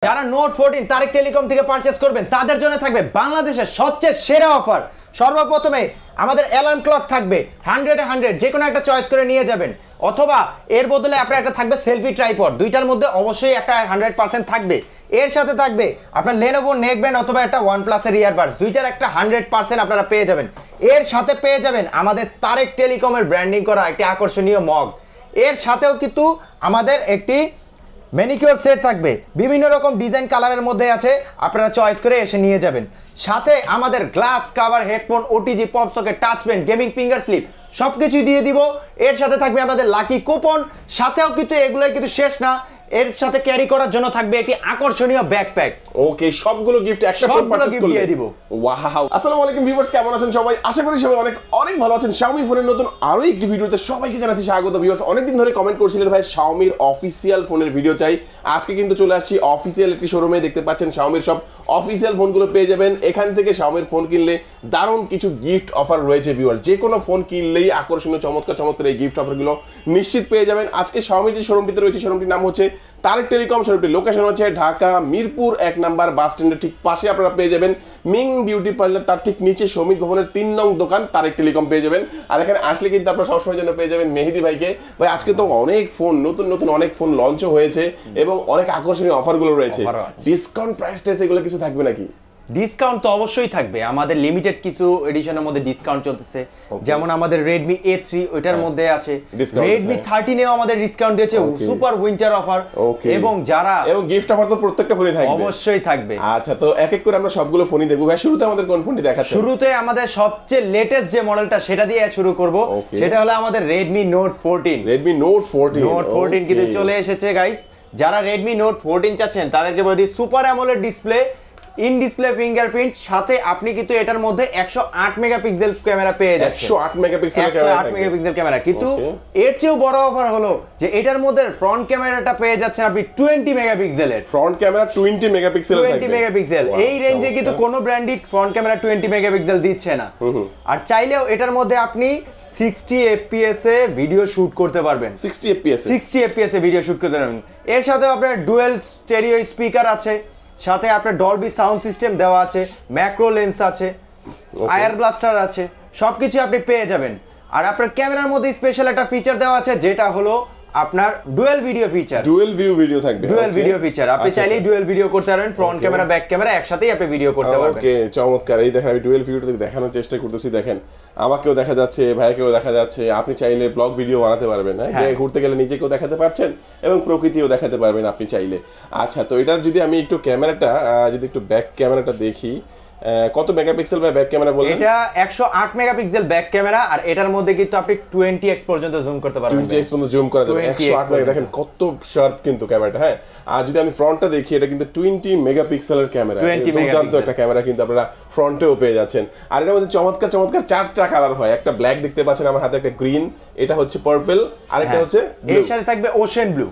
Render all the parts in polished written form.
যারা note 14 Tarique telecom থেকে purchase করবেন তাদের জন্য থাকবে বাংলাদেশের সবচেয়ে সেরা অফার। সর্বপ্রথমে আমাদের অ্যালার্ম ক্লক থাকবে 100 যে কোনো একটা চয়েস করে নিয়ে যাবেন, অথবা এর বদলে আপনার একটা থাকবে সেলফি ট্রাইপড। দুইটার মধ্যে অবশ্যই একটা 100% থাকবে। এর সাথে থাকবে আপনার Lenovo নেকব্যান্ড অথবা একটা OnePlus এর ইয়ারবাডস, দুইটার একটা 100% আপনারা পেয়ে যাবেন। এর সাথে পেয়ে যাবেন আমাদের তারেক টেলিকমের ব্র্যান্ডিং করা একটি আকর্ষণীয় মগ। এর সাথেও কিন্তু আমাদের একটি ম্যানিকিউর সেট থাকবে, বিভিন্ন রকম ডিজাইন কালারের মধ্যে আছে, আপনারা চয়েস করে এসে নিয়ে যাবেন। সাথে আমাদের glass cover, headphone, OTG, pop socket, touch pen, gaming finger slip সবকিছুই দিয়ে দিব। এর সাথে থাকবে আমাদের লাকি কুপন। সাথেও কিন্তু এগুলোই কিন্তু শেষ না, এর সাথে ক্যারি করার জন্য থাকবে একটি আকর্ষণীয় ব্যাকপ্যাক। ওকে, সবগুলো গিফট একটা ফোন পারচেজ করলে দিয়ে দিব। ওয়াও, আসসালামু আলাইকুম ভিউয়ার্স, কেমন আছেন সবাই? আশা করি সবাই অনেক অনেক ভালো আছেন। Xiaomi ফোনের নতুন আরো একটি ভিডিওতে সবাইকে জানাচ্ছি স্বাগত। ভিউয়ার্স অনেকদিন ধরে কমেন্ট করছিলেন ভাই Xiaomiর অফিশিয়াল ফোনের ভিডিও চাই। আজকে কিন্তু চলে আসছি অফিশিয়াল একটি শোরুমে। দেখতে পাচ্ছেন Xiaomiর সব অফিশিয়াল ফোনগুলো পেয়ে যাবেন এখান থেকে। Xiaomiর ফোন কিনলে দারুণ কিছু গিফট অফার রয়েছে ভিউয়ার্স। যে কোনো ফোন কিনলেই আকর্ষণীয় চমৎকার এই গিফট অফারগুলো নিশ্চিত পেয়ে যাবেন। আজকে Xiaomi যে শোরুমটিতে রয়েছে, শোরুমটির নাম হচ্ছে তারেক টেলিকম। শোরুমটির লোকেশন হচ্ছে ঢাকা মিরপুর 1 নম্বর বাস স্ট্যান্ডের ঠিক পাশে আপনারা পেয়ে যাবেন মিং বিউটি পার্লার, তার ঠিক নিচে শ্রমিক ভবনের 3 নং দোকান তারেক টেলিকম পেয়ে যাবেন। আর এখানে আসলে কিন্তু আপনারা সবসময় জন্য পেয়ে যাবেন মেহেদি ভাইকে। ভাই আজকে তো অনেক ফোন, নতুন অনেক ফোন লঞ্চও হয়েছে এবং অনেক আকর্ষণীয় অফারগুলো রয়েছে। ডিসকাউন্ট প্রাইস টেস্ট এগুলো কিছু থাকবে নাকি? ডিসকাউন্ট তো অবশ্যই থাকবে। আমাদের লিমিটেড কিছু এডিশনের মধ্যে ডিসকাউন্ট চলতেছে, যেমন আমাদের Redmi A3 ওইটার মধ্যে আছে, Redmi 13 এও আমাদের ডিসকাউন্ট দিয়েছে, সুপার উইন্টার অফার। এবং যারা এবং গিফট অফার তো প্রত্যেকটা ফোনে থাকবে, অবশ্যই থাকবে। আচ্ছা, তো এক এক করে আমরা সবগুলো ফোনই দেখব। ভাই শুরুতে আমাদের কোন ফোনটি দেখাচ্ছেন? শুরুতে আমাদের সবচেয়ে লেটেস্ট যে মডেলটা সেটা দিয়ে শুরু করব, সেটা হলো আমাদের Redmi Note 14। Redmi Note 14 কিন্তু চলে এসেছে গাইস। যারা Redmi Note 14 চাচ্ছেন তাদেরকে বলি super AMOLED display, in display fingerprint, সাথে আপনি কিন্তু এটার মধ্যে 108 মেগাপিক্সেল ক্যামেরা পেয়ে যাচ্ছেন। 108 মেগাপিক্সেল ক্যামেরা, 108 মেগাপিক্সেল ক্যামেরা। কিন্তু এর চেয়েও বড় অফার হলো যে এটার মধ্যে ফ্রন্ট ক্যামেরাটা পেয়ে যাচ্ছেন আপনি 20 মেগাপিক্সেলের। ফ্রন্ট ক্যামেরা 20 মেগাপিক্সেল থাকবে। 20 মেগাপিক্সেল এই রেঞ্জে কিন্তু কোনো ব্র্যান্ডই ফ্রন্ট ক্যামেরা 20 মেগাপিক্সেল দিচ্ছে না। আর চাইলেও এটার মধ্যে আপনি 60 fps এ ভিডিও শুট করতে পারবেন। 60 fps এ ভিডিও শুট করতে পারবেন। এর সাথে আপনার ডুয়াল স্টেরিও স্পিকার আছে, সাথে আপনার ডলবি সাউন্ড সিস্টেম দেওয়া আছে, ম্যাক্রো লেন্স আছে, আয়ার ব্লাস্টার আছে, সবকিছু আপনি পেয়ে যাবেন। আর আপনার ক্যামেরার মধ্যে স্পেশাল একটা ফিচার দেওয়া আছে, যেটা হলো আপনার dual video feature. Dual video থাকবে, ডুয়াল ভিডিও ফিচার। আপনি চাইলেই ডুয়াল ভিডিও করতে পারবেন, ফ্রন্ট ক্যামেরা ব্যাক ক্যামেরা একসাথেই আপনি ভিডিও করতে পারবেন। ওকে, চমৎকার। এই দেখেন আমি ডুয়াল ভিডিওটা দেখানোর চেষ্টা করতেছি। দেখেন আমাকেও দেখা যাচ্ছে, ভাইকেও দেখা যাচ্ছে। আপনি চাইলে ব্লগ ভিডিও বানাতে পারবেন, হ্যাঁ, ঘুরতে গেলে নিজেকেও দেখাতে পারছেন এবং প্রকৃতিও দেখাতে পারবেন আপনি চাইলে। আচ্ছা, তো এটার যদি আমি একটু ক্যামেরাটা, যদি একটু ব্যাক ক্যামেরাটা দেখি, কত মেগাপিক্সেল বা ব্যাক ক্যামেরা বলেন? এটা 108 মেগাপিক্সেল ব্যাক ক্যামেরা, আর এটার মধ্যে কিন্তু আপনি 20x পর্যন্ত জুম করতে পারবেন। 20x পর্যন্ত জুম করা যাবে। 108 মেগা, দেখেন কত শার্প কিন্তু ক্যামেরাটা। হ্যাঁ, আর যদি আমি ফ্রন্টটা দেখি, এটা কিন্তু 20 মেগাপিক্সেলের ক্যামেরা। দুর্দান্ত একটা ক্যামেরা কিন্তু আপনারা ফ্রন্টেও পেয়ে যাচ্ছেন। আর এর মধ্যে চমৎকার 4টা কালার হয়। একটা ব্ল্যাক দেখতে পাচ্ছেন আমার হাতে, একটা গ্রিন, এটা হচ্ছে পার্পল, আর একটা হচ্ছে এর সাথে থাকবে ocean blue,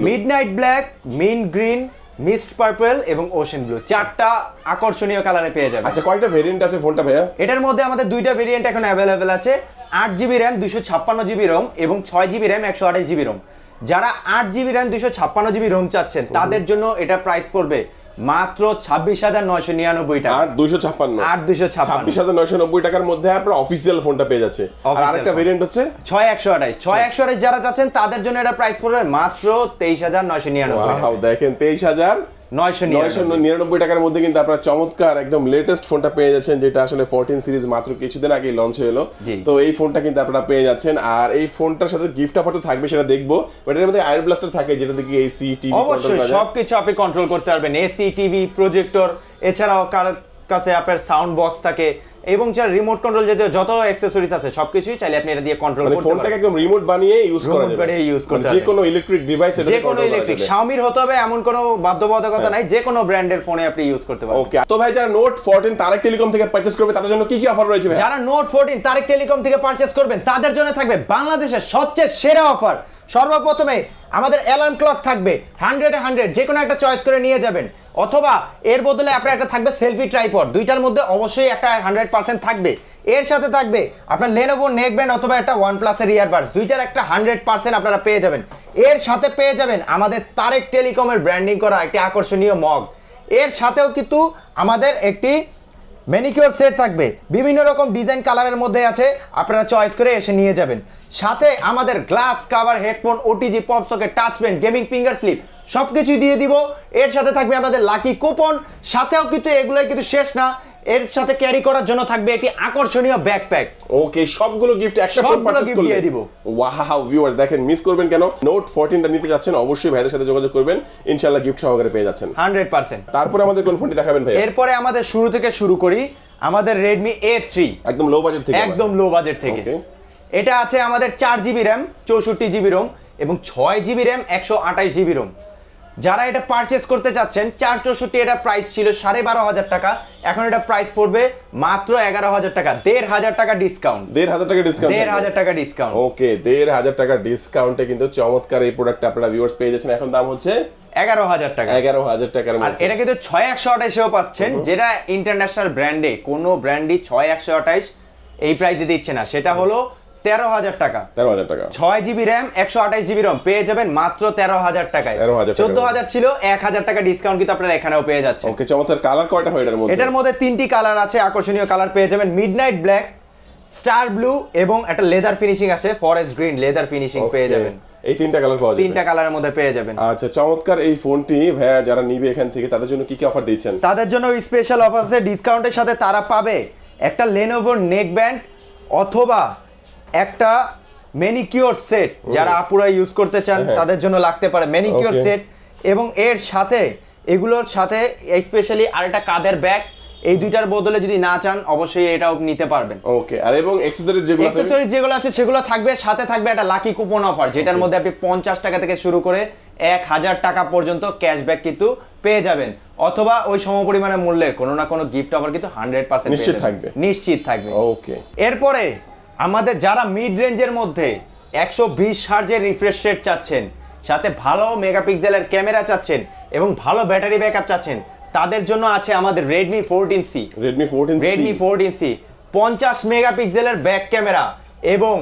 midnight black, mint green, mist purple এবং ওশেন ব্লু। 4টা আকর্ষণীয় কালারে পেয়ে যাবেন। আচ্ছা, কয়টা ভেরিয়েন্ট আছে ফোনটা ভাইয়া? এটার মধ্যে আমাদের 2টা ভেরিয়েন্ট এখন अवेलेबल আছে, 8GB RAM 256GB ROM এবং 6GB RAM 128GB ROM। যারা 8GB RAM 256GB ROM চাচ্ছেন তাদের জন্য এটা প্রাইস পড়বে মাত্র 26,999 টাকা। 26,990 টাকার মধ্যে আপনারা অফিশিয়াল ফোনটা পেয়ে যাচ্ছে। আর আরেকটা ভেরিয়েন্ট হচ্ছে 6128 যারা চাচ্ছেন তাদের জন্য এটা প্রাইস পড়বে মাত্র 23,999 টাকা। ওয়াও, দেখেন 23,999 টাকার মধ্যে কিন্তু আপনারা চমৎকার একদম লেটেস্ট ফোনটা পেয়ে যাচ্ছেন, যেটা আসলে 14 সিরিজ মাত্র কিছুদিন আগে লঞ্চ হলো। তো এই ফোনটা কিন্তু আপনারা পেয়ে যাচ্ছেন। আর এই ফোনটার সাথে গিফট অফার তো থাকবে, সেটা দেখবো। বাট এর মধ্যে আয়ার ব্লাস্টার থাকে, যেটা থেকে এসি টিভি অবশ্যই সবকিছু আপনি কন্ট্রোল করতে পারবেন। এসি টিভি প্রজেক্টর, এছাড়াও কাছে আপনার সাউন্ড বক্স থাকে এবং যার রিমোট কন্ট্রোল জাতীয় যত অ্যাকসেসরিজ আছে সবকিছুই চাইলে আপনি এটা দিয়ে কন্ট্রোল করতে পারবেন। ফোনটাকে একদম রিমোট বানিয়ে ইউজ করা যাবে, যে কোনো ইলেকট্রিক ডিভাইস, যে কোনো ইলেকট্রিক, Xiaomi হতে হবে এমন কোনো বাধ্যবাধকতা নাই, যে কোনো ব্র্যান্ডের ফোনে আপনি ইউজ করতে পারবেন। ওকে, তো ভাই যারা Note 14 তারেক টেলিকম থেকে পারচেজ করবে তাদের জন্য কি কি অফার রয়েছে ভাই? যারা Note 14 তারেক টেলিকম থেকে পারচেজ করবেন তাদের জন্য থাকবে বাংলাদেশের সবচেয়ে সেরা অফার। সর্বপ্রথমে আমাদের অ্যালার্ম ক্লক থাকবে 100 যে কোনো একটা চয়েস করে নিয়ে যাবেন, অথবা এর বদলে আপনার একটা থাকবে সেলফি ট্রাইপড, দুইটার মধ্যে অবশ্যই একটা 100% থাকবে। এর সাথে থাকবে আপনার Lenovo নেকব্যান্ড অথবা একটা OnePlus এর ইয়ারবাডস, দুইটার একটা 100% আপনারা পেয়ে যাবেন। এর সাথে পেয়ে যাবেন আমাদের তারেক টেলিকমের ব্র্যান্ডিং করা একটি আকর্ষণীয় মগ। এর সাথেও কিন্তু আমাদের একটি ম্যানিকিউর সেট থাকবে, বিভিন্ন রকম ডিজাইন কালারের মধ্যে আছে, আপনারা চয়েস করে এসে নিয়ে যাবেন। সাথে আমাদের glass cover, headphone, OTG, pop socket, touch pen, gaming finger slip সবকিছুই দিয়ে দিব। এর সাথে থাকবে আমাদের লাকি কুপন, সাথেও কিন্তু এগুলোই কিন্তু শেষ না, এর সাথে ক্যারি করার জন্য থাকবে একটি আকর্ষণীয় ব্যাকপ্যাক। ওকে, সবগুলো গিফট একটা ফোন পারচেজ করলে দিয়ে দিব। ওয়াও ভিউয়ার্স, দেখেন মিস করবেন কেন। নোট 14টা নিতে যাচ্ছেন, অবশ্যই ভাইদের সাথে যোগাযোগ করবেন, ইনশাআল্লাহ গিফট সহকারে পেয়ে যাচ্ছেন 100%। তারপরে আমাদের কোন ফোনটি দেখাবেন ভাই? এরপরে আমাদের শুরু থেকে শুরু করি আমাদের Redmi A3, একদম লো বাজেট থেকে। একদম লো বাজেট থেকে। এটা আছে আমাদের 4GB RAM 64GB ROM এবং 6GB RAM 128GB ROM। যারা এটা পারচেজ করতে চাচ্ছেন 464, এটা প্রাইস ছিল 12,500 টাকা, এখন এটা প্রাইস পড়বে মাত্র 11,000 টাকা, 1,500 টাকা ডিসকাউন্ট। 1,500 টাকা ডিসকাউন্ট, 1,500 টাকা ডিসকাউন্ট। ওকে, 1,500 টাকা ডিসকাউন্টে কিন্তু চমৎকার এই প্রোডাক্ট আপনারা ভিউয়ার্স পেয়ে যাচ্ছেন। এখন দাম হচ্ছে 11,000 টাকা। 11,000 টাকার আর মধ্যে এটা কিন্তু 6128 পাচ্ছেন, যেটা ইন্টারন্যাশনাল ব্র্যান্ডে কোনো ব্র্যান্ডই 6128 এই প্রাইসে দিচ্ছে না, সেটা হলো 13,000 টাকা। 13,000 টাকা, 6GB RAM 128GB ROM পেয়ে যাবেন মাত্র 13,000 টাকায়। 14,000 ছিল, 1,000 টাকা ডিসকাউন্ট কিন্তু আপনারা এখানেও পেয়ে যাচ্ছেন। ওকে, চমৎকার। কালার কয়টা হয় এটার মধ্যে? এটার মধ্যে 3টি কালার আছে, আকর্ষণীয় কালার পেয়ে যাবেন, মিডনাইট ব্ল্যাক, স্টার ব্লু এবং একটা লেদার ফিনিশিং আছে, ফরেস্ট গ্রিন লেদার ফিনিশিং পেয়ে যাবেন। এই 3টা কালার পাওয়া যাবে, 3টা কালারের মধ্যে পেয়ে যাবেন। আচ্ছা, চমৎকার। এই ফোনটি ভাইয়া যারা নিবে এখান থেকে তাদের জন্য কি কি অফার দিচ্ছেন? তাদের জন্য স্পেশাল অফার আছে, ডিসকাউন্টের সাথে তারা পাবে একটা Lenovo নেকব্যান্ড অথবা একটা ম্যানিকিউর সেট, যারা আপুরা ইউজ করতে চান তাদের জন্য লাগতে পারে ম্যানিকিউর সেট, এবং এর সাথে এগুলোর সাথে স্পেশালি আরেকটা কাঁধের ব্যাগ। এই দুইটার বদলে যদি না চান অবশ্যই এটাও নিতে পারবেন। ওকে, আর এবং অ্যাকসেসরিজ যেগুলো আছে সেগুলো থাকবে, সাথে থাকবে একটা লাকি কুপন অফার, যেটার মধ্যে আপনি 50 টাকা থেকে শুরু করে 1,000 টাকা পর্যন্ত ক্যাশব্যাক কিন্তু পেয়ে যাবেন, অথবা ওই সমপরিমাণে মূল্যের কোনো না কোনো গিফট অফার কিন্তু 100% নিশ্চিত থাকবে। ওকে, এরপরে আমাদের যারা মিড রেঞ্জের মধ্যে 120 হার্জের রিফ্রেশ রেট চাচ্ছেন, সাথে ভালো মেগাপিক্সেলের ক্যামেরা চাচ্ছেন এবং ভালো ব্যাটারি ব্যাকআপ চাচ্ছেন, তাদের জন্য আছে আমাদের Redmi 14C। Redmi 14C 50 মেগাপিক্সেলের ব্যাক ক্যামেরা এবং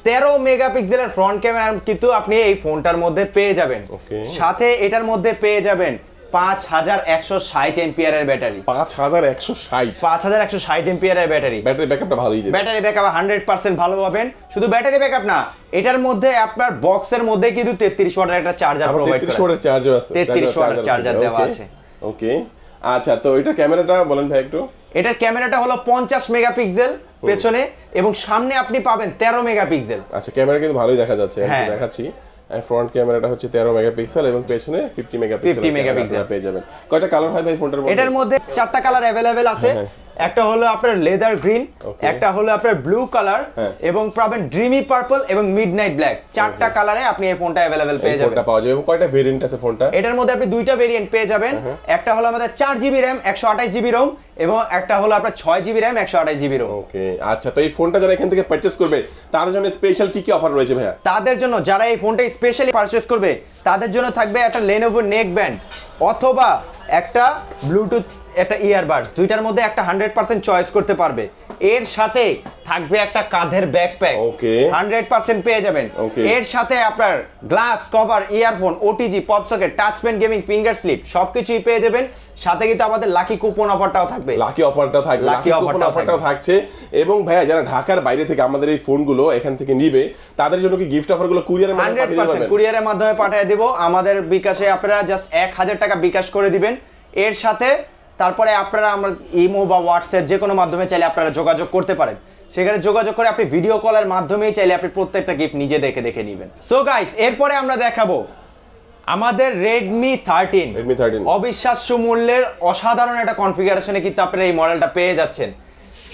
13 মেগাপিক্সেলের ফ্রন্ট ক্যামেরা কিন্তু আপনি এই ফোনটার মধ্যে পেয়ে যাবেন। সাথে এটার মধ্যে পেয়ে যাবেন 5160 এম্পিয়ারের ব্যাটারি। 5160 এম্পিয়ারের ব্যাটারি। ব্যাটারি ব্যাকআপটা ভালোই দেবে। ব্যাটারি ব্যাকআপ 100% ভালো পাবেন। শুধু ব্যাটারি ব্যাকআপ না, এটার মধ্যে আপনার বক্সের মধ্যে কিন্তু 33 ওয়াটের একটা চার্জার প্রোভাইড করা আছে। 33 ওয়াটের চার্জার আছে। 33 ওয়াটের চার্জার দেওয়া আছে। ওকে, আচ্ছা, তো এটা ক্যামেরাটা বলেন ভাই একটু। এটার ক্যামেরাটা হলো 50 মেগাপিক্সেল পেছনে এবং সামনে আপনি পাবেন 13 মেগাপিক্সেল। আচ্ছা, ক্যামেরা কিন্তু ভালোই দেখা যাচ্ছে, আমি দেখাচ্ছি। ফ্রন্ট ক্যামেরাটা হচ্ছে 13 মেগাপিক্সেল এবং পেছনে 50 মেগাপিক্সেল পেয়ে যাবেন। কয়টা কালার হয় ভাই ফোনটার মধ্যে? এটার মধ্যে 4টা কালার अवेलेबल আছে। একটা হলো আপনার লেদার গ্রিন, একটা হলো আপনার ব্লু কালার এবং পাবেন ড্রিমি পার্পল এবং মিডনাইট ব্ল্যাক। 4টা কালারে আপনি এই ফোনটা अवेलेबल পেয়ে যাবেন। ফোনটা পাওয়া যাবে। এবং কয়টা ভেরিয়েন্ট আছে ফোনটা? এটার মধ্যে আপনি দুইটা ভেরিয়েন্ট পেয়ে যাবেন। একটা হলো আমাদের 4GB RAM 128GB ROM এবং একটা হলো আপনার 6GB RAM 128GB ROM। ওকে, আচ্ছা, তো এই ফোনটা যারা এখান থেকে পারচেজ করবে তাদের জন্য স্পেশাল কি কি অফার রয়েছে ভাইয়া? তাদের জন্য যারা এই ফোনটা স্পেশালি পারচেজ করবে তাদের জন্য থাকবে একটা Lenovo নেকব্যান্ড অথবা একটা ব্লুটুথ একটা ইয়ারবাডস, দুইটার মধ্যে একটা 100% চয়েস করতে পারবে। এর সাথে থাকবে একটা কাঁধের ব্যাকপ্যাক, ওকে, 100% পেয়ে যাবেন। এর সাথে আপনার glass cover, earphone, OTG, pop socket, touch pen, gaming finger slip সবকিছুই পেয়ে যাবেন। সাথে কিন্তু আমাদের লাকি কুপন অফারটাও থাকবে। লাকি অফারটাও থাকছে। এবং ভাইয়া যারা ঢাকার বাইরে থেকে আমাদের এই ফোনগুলো এখান থেকে নিবে তাদের জন্য কি গিফট অফারগুলো কুরিয়ারের মাধ্যমে পাঠিয়ে দিবেন? কুরিয়ারের মাধ্যমে পাঠিয়ে দেব। আমাদের বিকাশে আপনারা জাস্ট 1000 টাকা বিকাশ করে দিবেন। এর সাথে তারপরে আপনারা আমার ইমো বা হোয়াটসঅ্যাপ যে কোনো মাধ্যমে চাইলে আপনারা যোগাযোগ করতে পারেন। সেখানে যোগাযোগ করে আপনি ভিডিও কলের মাধ্যমেই চাইলে আপনি প্রত্যেকটা গিফট নিজে দেখে নিবেন। সো গাইস, এরপরে আমরা দেখাবো আমাদের Redmi 13। অবিশ্বাস্য মূল্যের অসাধারণ একটা কনফিগারেশনে কিন্তু আপনারা এই মডেলটা পেয়ে যাচ্ছেন।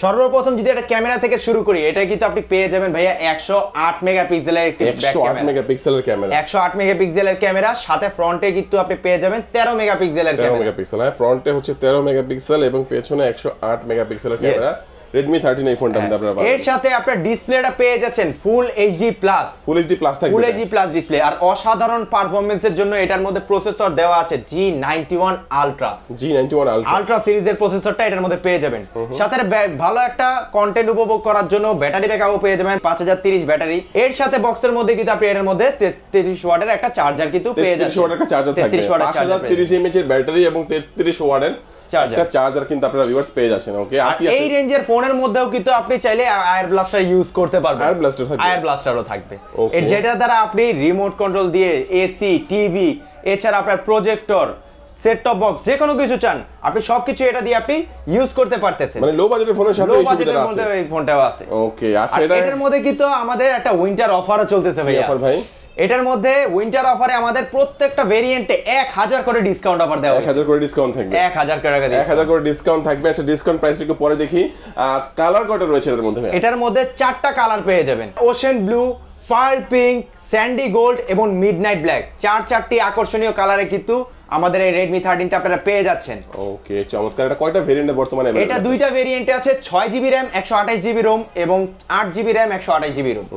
সর্বপ্রথম যদি এটা ক্যামেরা থেকে শুরু করি, এটা কিন্তু আপনি পেয়ে যাবেন ভাইয়া 108 মেগাপিক্সেলের একটি 108 মেগাপিক্সেলের ক্যামেরা। 108 মেগাপিক্সেলের ক্যামেরা, সাথে ফ্রন্টে কিন্তু আপনি পেয়ে যাবেন 13 মেগাপিক্সেলের ক্যামেরা। 13 মেগাপিক্সেল, হ্যাঁ, ফ্রন্টে হচ্ছে 13 মেগাপিক্সেল এবং পেছনে 108 মেগাপিক্সেলের ক্যামেরা। Redmi 13 এই ফোনটা মধ্যে আপনারা পাবেন। এর সাথে আপনার ডিসপ্লেটা পেয়ে যাচ্ছেন full HD plus. Full HD plus থাকবে। ফুল এইচডি প্লাস ডিসপ্লে আর অসাধারণ পারফরম্যান্সের জন্য এটার মধ্যে প্রসেসর দেওয়া আছে G91 আলট্রা। G91 আলট্রা সিরিজের প্রসেসরটা এটার মধ্যে পেয়ে যাবেন। সাথে ভালো একটা কন্টেন্ট উপভোগ করার জন্য ব্যাটারি ব্যাকআপও পেয়ে যাবেন 5030 ব্যাটারি। এর সাথে বক্সের মধ্যে কিন্তু আপনি এর মধ্যে 33 ওয়াটের একটা চার্জার কিন্তু পেয়ে যাচ্ছেন। 33 ওয়াটের একটা চার্জার থাকবে। 5030 mAh এর ব্যাটারি এবং 33 ওয়াটের একটা চার্জার কিন্তু আপনারা ভিউয়ার্স পেয়ে যাচ্ছেন। ওকে, আর এই রেঞ্জের ফোনের মধ্যেও কিন্তু আপনি চাইলে আয়ার ব্লাস্টার ইউজ করতে পারবেন। আয়ার ব্লাস্টার থাকবে। আয়ার ব্লাস্টারও থাকবে। এর যেটা দ্বারা আপনি রিমোট কন্ট্রোল দিয়ে এসি, টিভি, এছাড়া আপনার প্রজেক্টর, সেট টপ বক্স যে কোনো কিছু চান আপনি সবকিছু এটা দিয়ে আপনি ইউজ করতে পারতেছেন। মানে লো বাজেটের ফোনের সাথে এই সুবিধাটা আছে। এই ফোনটাও আছে। ওকে, আচ্ছা এটার মধ্যে কিন্তু আমাদের একটা উইন্টার অফারও চলতেছে ভাইয়া। অফার ভাই? এটার মধ্যে উইন্টার অফারে আমাদের প্রত্যেকটা ভেরিয়েন্টে 1000 করে ডিসকাউন্ট অফার দেওয়া হবে। 1000 করে ডিসকাউন্ট থাকবে। 1000 টাকা দিয়ে 1000 করে ডিসকাউন্ট থাকবে। আচ্ছা, ডিসকাউন্ট প্রাইসটা একটু পরে দেখি। কালার কয়টা রয়েছে এর মধ্যে ভাই? এটার মধ্যে 4টা কালার পেয়ে যাবেন। Ocean blue, pearl pink, sandy gold এবং মিডনাইট ব্ল্যাক। চারটি আকর্ষণীয় কালারে কিন্তু আমাদের এই Redmi 13টা আপনারা পেয়ে যাচ্ছেন। ওকে, চমৎকার। এটা কয়টা ভেরিয়েন্টে বর্তমানে अवेलेबल? এটা দুইটা ভেরিয়েন্টে আছে, 6GB RAM 128GB ROM এবং 8GB RAM 128GB ROM।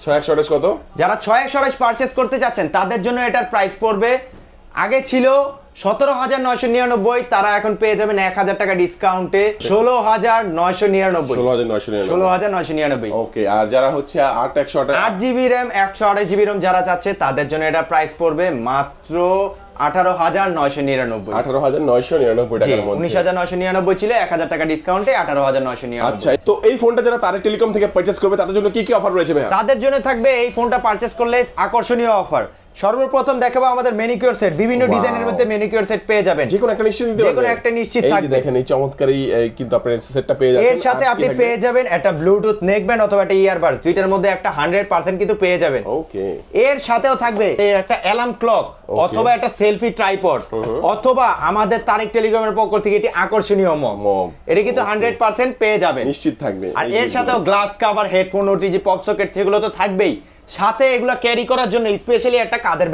6128 কত? যারা 6128 পারচেজ করতে যাচ্ছেন তাদের জন্য এটার প্রাইস পড়বে, আগে ছিল 17999, তারা এখন পেয়ে যাবেন 1000 টাকা ডিসকাউন্টে 16999। 16999। ওকে, আর যারা হচ্ছে 8GB RAM 128GB ROM যারা চাচ্ছে তাদের জন্য এটা প্রাইস পড়বে মাত্র 18999। 18999 টাকার মধ্যে। 19999 ছিল, 1000 টাকা ডিসকাউন্টে 18999। আচ্ছা, তো এই ফোনটা যারা তারেক টেলিকম থেকে পারচেজ করবে তাদের জন্য কি কি অফার রয়েছে ভাই? তাদের জন্য থাকবে এই ফোনটা পারচেজ করলে আকর্ষণীয় অফার। সর্বপ্রথম দেখাবো আমাদের ম্যানিকিউর সেট। বিভিন্ন ডিজাইনের মধ্যে ম্যানিকিউর সেট পেয়ে যাবেন। যে কোনো একটা নিশ্চিত দিতে পারবেন। যে কোনো একটা নিশ্চিত থাকবে। এই যে দেখেন, এই চমৎকারী কিন্তু আপনারা সেটটা পেয়ে যাচ্ছেন। এর সাথে আপনি পেয়ে যাবেন একটা ব্লুটুথ নেকব্যান্ড অথবা একটা ইয়ারবাডস, দুইটার মধ্যে একটা 100% কিন্তু পেয়ে যাবেন। ওকে, এর সাথেও থাকবে একটা অ্যালার্ম ক্লক অথবা একটা সেলফি ট্রাইপড অথবা আমাদের তারেক টেলিকমের পক্ষ থেকে এটি আকর্ষণীয় মগ। এটা কিন্তু 100% পেয়ে যাবেন, নিশ্চিত থাকবে। আর এর সাথেও glass cover, headphone, OTG, pop socket সেগুলো তো থাকবেই। সাথে এগুলা ক্যারি করার জন্য স্পেশালি একটা কাঁধের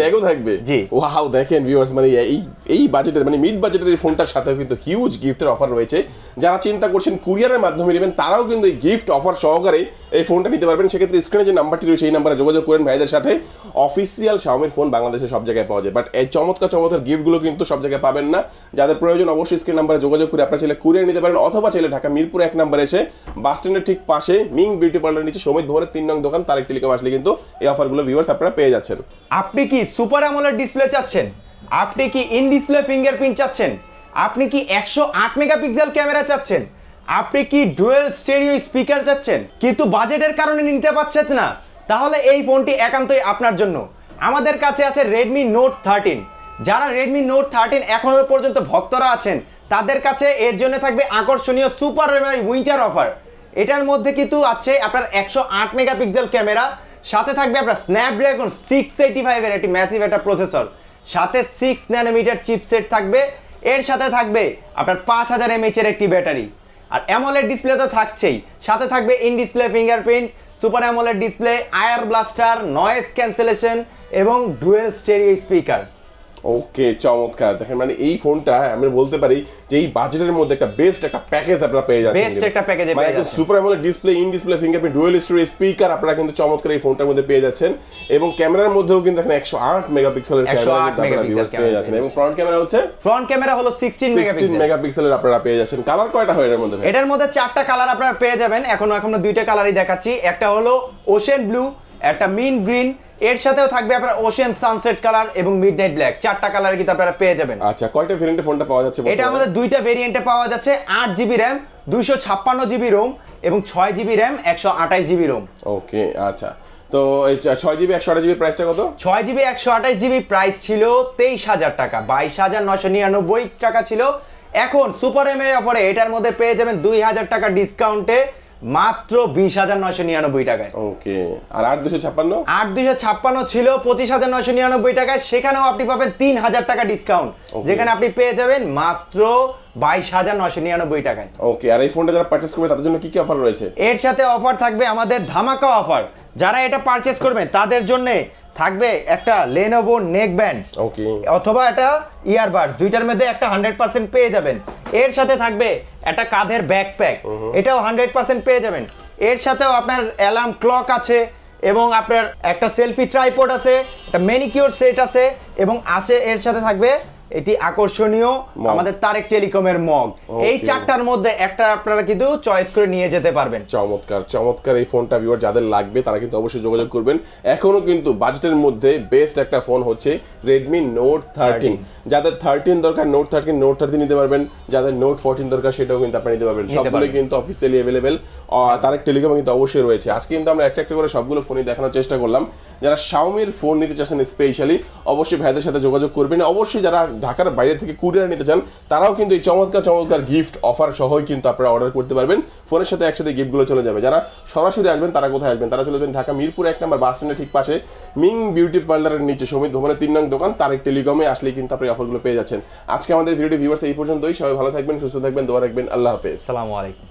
ব্যাগও থাকবে। জি, ওয়াও, দেখেন ভিউয়ার্স, মানে এই বাজেটের মানে মিড বাজেটের এই ফোনটার সাথে কিন্তু হিউজ গিফটের অফার রয়েছে। যারা চিন্তা করছেন কুরিয়ারের মাধ্যমে নেবেন তারাও কিন্তু এই গিফট অফার সহকারে এই ফোনটা নিতে পারবেন। সেক্ষেত্রে স্ক্রিনে যে নাম্বারটি রয়েছে এই নাম্বারে যোগাযোগ করেন ভাইদের সাথে। অফিসিয়াল শাওমির ফোন বাংলাদেশে সব জায়গায় পাওয়া যায়, বাট এই চমৎকার গিফটগুলো কিন্তু সব জায়গায় পাবেন না। যাদের প্রয়োজন অবশ্যই স্ক্রিন নাম্বারে যোগাযোগ করে আপনারা চাইলে কুরিয়ার নিতে পারেন, অথবা চাইলে ঢাকা মিরপুর 1 নম্বরে এসে বাস স্ট্যান্ডের ঠিক পাশে মিং বিউটি পার্লার নিচে সমিত ভবনের 3 নং দোকান তারেক টেলিকম আসলে কিন্তু এই অফারগুলো ভিউয়ার্স আপনারা পেয়ে যাচ্ছেন। আপনি কি সুপার অ্যামোলেড ডিসপ্লে চাচ্ছেন? আপনি কি ইন ডিসপ্লে ফিঙ্গারপ্রিন্ট চাচ্ছেন? আপনি কি 108 মেগাপিক্সেল ক্যামেরা চাচ্ছেন? আপনি কি ডুয়েল স্টেরিও স্পিকার চাচ্ছেন কিন্তু বাজেটের কারণে নিতে পারছেন না? তাহলে এই ফোনটি একান্তই আপনার জন্য। আমাদের কাছে আছে Redmi Note 13। যারা Redmi Note 13 এখনো পর্যন্ত ভক্তরা আছেন তাদের কাছে এর জন্য থাকবে আকর্ষণীয় সুপার উইন্টার অফার। এটার মধ্যে কিন্তু আছে আপনার 108 মেগাপিক্সেল ক্যামেরা, সাথে থাকবে আপনার স্ন্যাপড্রাগন 685 এর একটি ম্যাসিভ একটা প্রসেসর, সাথে 6 ন্যানোমিটার চিপসেট থাকবে। এর সাথে থাকবে আপনার 5000 mAh এর একটি ব্যাটারি, আর অ্যামোলেড ডিসপ্লে তো থাকছেই, সাথে থাকবে in display fingerprint, super AMOLED display, air blaster, noise cancellation এবং ডুয়েল স্টেরিও স্পিকার। ওকে, চমৎকার। দেখেন, মানে এই ফোনটা আমি বলতে পারি যে এই বাজেটের মধ্যে একটা বেস্ট একটা প্যাকেজ আপনারা পেয়ে যাচ্ছেন। বেস্ট একটা প্যাকেজে পেয়ে যাচ্ছেন। Super AMOLED display, in display fingerprint, dual storage speaker আপনারা কিন্তু চমৎকার এই ফোনটার মধ্যে পেয়ে যাচ্ছেন। এবং ক্যামেরার মধ্যেও কিন্তু দেখেন 108 মেগাপিক্সেলের ক্যামেরা কিন্তু আপনারা ভিউয়ার্স পেয়ে যাচ্ছেন। এবং ফ্রন্ট ক্যামেরা হচ্ছে হলো 16 মেগাপিক্সেলের আপনারা পেয়ে যাচ্ছেন। কালার কয়টা হয় এর মধ্যে? এটার মধ্যে 4টা কালার আপনারা পেয়ে যাবেন। এখনো দুইটা কালারই দেখাচ্ছি। একটা হলো ওশেন ব্লু, একটা মিন্ট গ্রিন, এর সাথেও থাকবে আপনার ওশেন সানসেট কালার এবং মিডনাইট ব্ল্যাক। 4টা কালার কিন্তু আপনারা পেয়ে যাবেন। আচ্ছা, কয়টা ভেরিয়েন্টে ফোনটা পাওয়া যাচ্ছে? এটা আমাদের দুইটা ভেরিয়েন্টে পাওয়া যাচ্ছে, 8GB RAM 256GB ROM এবং 6GB RAM 128GB ROM। ওকে, আচ্ছা, তো এই 6GB 128GB প্রাইসটা কত? 6GB 128GB প্রাইস ছিল 23000 টাকা, 22999 টাকা ছিল। এখন সুপার এমএ অফারে এটার মধ্যে পেয়ে যাবেন 2000 টাকা ডিসকাউন্টে মাত্র 20999 টাকায়। ওকে, আর 8256 ছিল 25999 টাকায়, সেখানেও আপনি পাবেন 3000 টাকা ডিসকাউন্ট, যেখানে আপনি পেয়ে যাবেন মাত্র 22999 টাকায়। ওকে, আর এই ফোনটা যারা পারচেজ করবে তাদের জন্য কি কি অফার রয়েছে? এর সাথে অফার থাকবে আমাদের ধামাকা অফার। যারা এটা পারচেজ করবেন তাদের জন্য থাকবে একটা Lenovo নেকব্যান্ড, ওকে, অথবা একটা ইয়ারবাডস, দুইটার মধ্যে একটা 100% পেয়ে যাবেন। এর সাথে থাকবে একটা কাঁধের ব্যাকপ্যাক, এটাও 100% পেয়ে যাবেন। এর সাথেও আপনার অ্যালার্ম ক্লক আছে এবং আপনার একটা সেলফি ট্রাইপড আছে, একটা ম্যানিকিউর সেট আছে এবং এর সাথে থাকবে এটি আকর্ষণীয় আমাদের তারেক টেলিকমের মগ। এই চারটার মধ্যে একটা আপনারা কিন্তু চয়েস করে নিয়ে যেতে পারবেন। চমৎকার চমৎকার এই ফোনটা ভিউয়ার যাদের লাগবে তারা কিন্তু অবশ্যই যোগাযোগ করবেন। এখনো কিন্তু বাজেটের মধ্যে বেস্ট একটা ফোন হচ্ছে Redmi Note 13। যাদের 13 দরকার Note 13 নিতে পারবেন, যাদের Note 14 দরকার সেটাও কিন্তু আপনারা নিতে পারবেন। সবগুলোই কিন্তু অফিসিয়ালি अवेलेबल, তারেক টেলিকম কিন্তু অবশ্যই রয়েছে। আজকে কিন্তু আমরা একটা করে সবগুলো ফোনই দেখানোর চেষ্টা করলাম। যারা Xiaomi-র ফোন নিতে চাচ্ছেন স্পেশালি অবশ্যই ভাইদের সাথে যোগাযোগ করবেন। অবশ্যই যারা ঢাকার বাইরে থেকে কুরিয়ার নিতে চান তারাও কিন্তু এই চমৎকার চমৎকার গিফট অফার সহই কিন্তু আপনারা অর্ডার করতে পারবেন। ফোনের সাথে একসাথে গিফটগুলো চলে যাবে। যারা সরাসরি আসবেন তারা কোথায় আসবেন? তারা চলে যাবেন ঢাকা মিরপুর 1 নম্বর বাস স্ট্যান্ডের ঠিক পাশে মিং বিউটি পার্লারের নিচে সমিত ভবনের 3 নং দোকান তারেক টেলিকমে আসলেই কিন্তু আপনি অফারগুলো পেয়ে যাচ্ছেন। আজকে আমাদের ভিডিওটি ভিউয়ার্স এই পর্যন্তই। সবাই ভালো থাকবেন, সুস্থ থাকবেন, দোয়া রাখবেন। আল্লাহ হাফেজ। আসসালামু আলাইকুম।